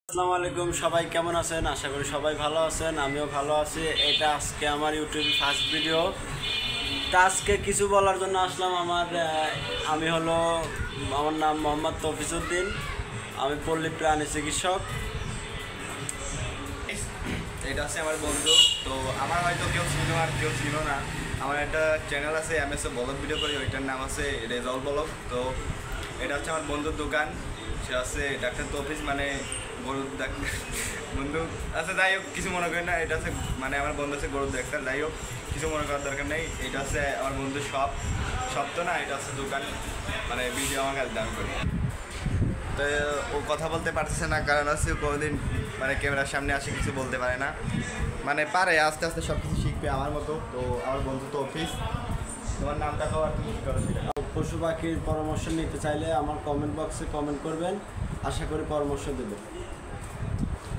আসসালামু আলাইকুম, সবাই কেমন আছেন? আশা করি সবাই ভালো আছেন, আমিও ভালো আছি। এটা আজকে আমার ইউটিউব ফার্স্ট ভিডিও। তা আজকে কিছু বলার জন্য আসলাম। আমার নাম মোহাম্মদ তৌফিজউদ্দিন। আমি পল্লী প্রাণী চিকিৎসক। এটা আছে আমার বন্ধু। তো আমার হয়তো কেউ ছিল আর কেউ ছিল না। আমার একটা চ্যানেল আছে, এমএসএ ব্লগ ভিডিও করি, ওইটার নাম আছে রেজাল্ট ব্লগ। তো এটা হচ্ছে আমার বন্ধুর দোকান। সে আছে ডাক্তার তৌফিজ, মানে গরুর ডাক্তার বন্ধু আছে। যাই হোক, কিছু মনে করি না। এটা আছে মানে আমার বন্ধু আছে গরুর ডাক্তার। যাই হোক, কিছু মনে করার দরকার নেই। এটা আছে আমার বন্ধুর শপ তো না, এটা আছে দোকান। মানে ভিডিও আমার কাছে দাম করি। তো ও কথা বলতে পারছে না, কারণ হচ্ছে কোনোদিন মানে ক্যামেরার সামনে আসে কিছু বলতে পারে না। মানে পারে, আস্তে আস্তে সব কিছু শিখবে আমার মতো। তো আমার বন্ধু তো অফিস, তোমার নামটা খাও আর তুমি কী করো সেটা। পশু পাখির পরামর্শ নিতে চাইলে আমার কমেন্ট বক্সে কমেন্ট করবেন, আশা করি পরামর্শ দেবে।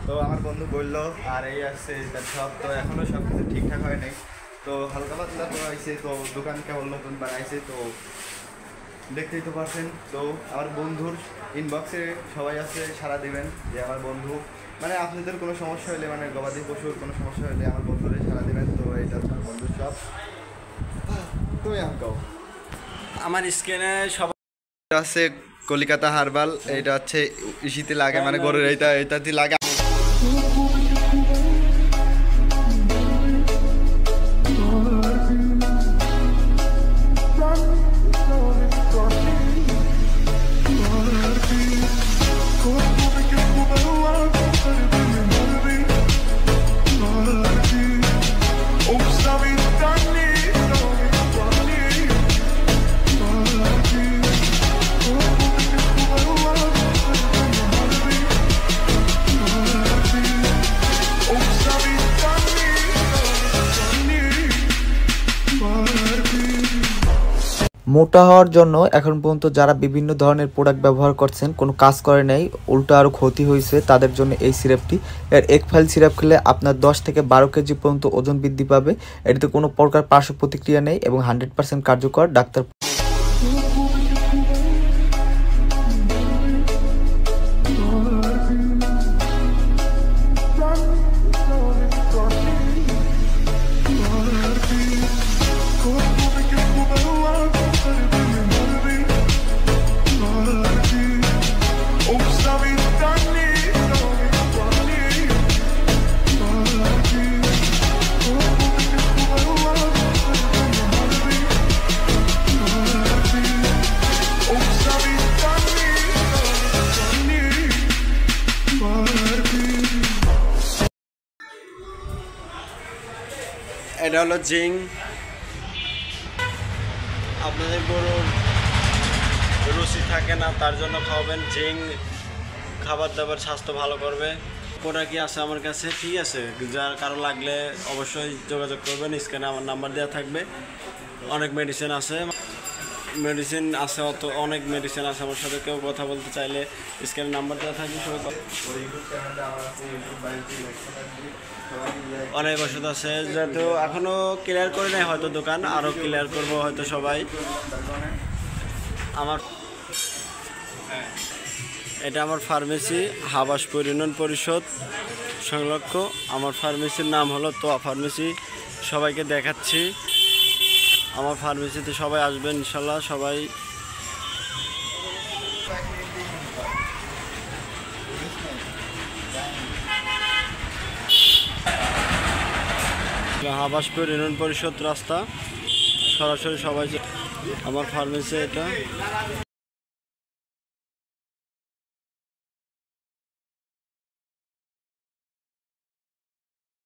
তো আমার বন্ধু বললো, আর এই আসছে তার সব। তো এখনও সব কিছু ঠিকঠাক হয় নাই। তো হালকা পাতলা তো হয়েছে। তো দোকান কেবল নতুন বানাইছে, তো দেখতেই তো পারছেন। তো আমার বন্ধুর ইনবক্সে সবাই আছে, সাড়া দেবেন যে আমার বন্ধু, মানে আপনাদের কোনো সমস্যা হলে, মানে গবাদি পশুর কোনো সমস্যা হলে আমার বন্ধুরে সাড়া দেবেন। তো এটা আমার বন্ধুর সব। তুমি আঁকাও। আমার স্ক্রিনে সবাই এটা আছে কলিকাতা হারবাল। এটা হচ্ছে ইসিতে লাগে, মানে গরুর এইটাতে লাগে। মোটা হওয়ার জন্য এখন পর্যন্ত যারা বিভিন্ন ধরনের প্রোডাক্ট ব্যবহার করছেন, কোনো কাজ করে নাই, উল্টো আরও ক্ষতি হয়েছে তাদের জন্য এই সিরাপটি। এর এক ফাইল সিরাপ খেলে আপনার 10 থেকে 12 কেজি পর্যন্ত ওজন বৃদ্ধি পাবে। এটিতে কোনো প্রকার পার্শ্ব প্রতিক্রিয়া নেই এবং 100% কার্যকর। ডাক্তার এটা হলো জিং। আপনাদের গরুর রুচি থাকে না, তার জন্য খাওয়াবেন জিং। খাবার দাবার স্বাস্থ্য ভালো করবে। প্রোডাক্ট কি আছে আমার কাছে, ঠিক আছে? যার কারো লাগলে অবশ্যই যোগাযোগ করবেন। স্ক্রিনে আমার নাম্বার দেওয়া থাকবে। অনেক মেডিসিন আছে অনেক মেডিসিন আছে আমার সাথে। কেউ কথা বলতে চাইলে স্ক্রিনে নাম্বার দেওয়া থাকবে। অনেক ওষুধ আছে, যেহেতু এখনো ক্লিয়ার করে নেই হয়তো দোকান, আরও ক্লিয়ার করবো হয়তো সবাই। এটা আমার ফার্মেসি, হাবাসপুর ইউনিয়ন পরিষদ সংলগ্ন। আমার ফার্মেসির নাম হলো তোয়া ফার্মেসি। সবাইকে দেখাচ্ছি। আমার ফার্মেসিতে সবাই আসবেন ইনশাল্লাহ। সবাই হাবাসপুর ইউনিয়ন পরিষদ রাস্তা, সরাসরি সবাই। আমার ফার্মেসি এটা।